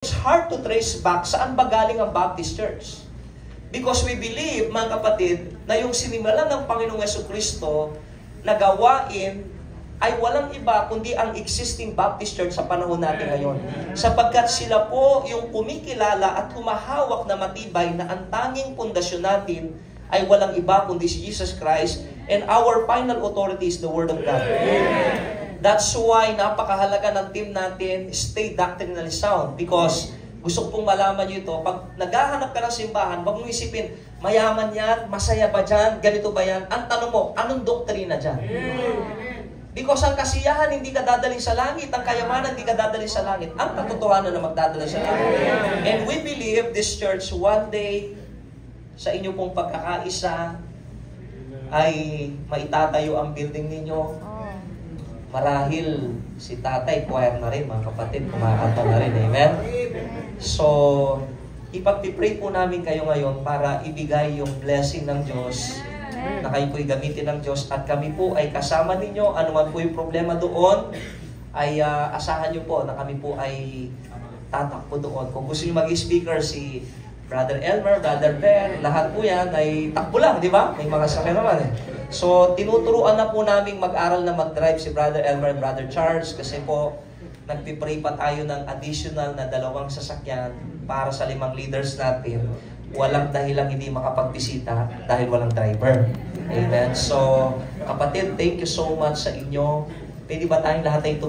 It's hard to trace back saan ba galing ang Baptist Church. Because we believe, mga kapatid, na yung sinimulan ng Panginoong Jesucristo na gawain ay walang iba kundi ang existing Baptist Church sa panahon natin ngayon. Sapagkat sila po yung kumikilala at humahawak na matibay na ang tanging pundasyon natin ay walang iba kundi si Jesus Christ, and our final authority is the Word of God. That's why napakahalaga ng team natin, stay doctrinally sound. Because gusto ko pong malaman nyo ito, pag naghahanap ka ng simbahan, wag mong isipin, mayaman yan, masaya ba dyan, ganito ba yan? Ang tanong mo, anong doktrina dyan? Because ang kasiyahan hindi ka dadaling sa langit, ang kayamanan hindi ka dadaling sa langit. Ang katotohanan na magdadala sa langit. And we believe this church one day, sa inyo pong pagkakaisa, ay maitatayo ang building ninyo. Marahil si tatay, choir na rin, mga kapatid, kumakanta na rin. Amen? So, ipagpipray po namin kayo ngayon para ibigay yung blessing ng Diyos, na kayo po'y gamitin ng Diyos, at kami po ay kasama ninyo. Ano man po yung problema doon, ay asahan nyo po na kami po ay tatakbo doon. Kung gusto nyo mag-speaker, si Brother Elmer, Brother Ben, lahat po yan ay takbo lang, di ba? May mga sakya naman eh. So, tinuturuan na po namin mag-aral na mag-drive si Brother Elmer and Brother Charles kasi po, nagpipray pa tayo ng additional na 2 sasakyan para sa 5 leaders natin. Walang dahilang hindi makapagbisita dahil walang driver. Amen? So, kapatid, thank you so much sa inyo. Pwede ba tayong lahat ay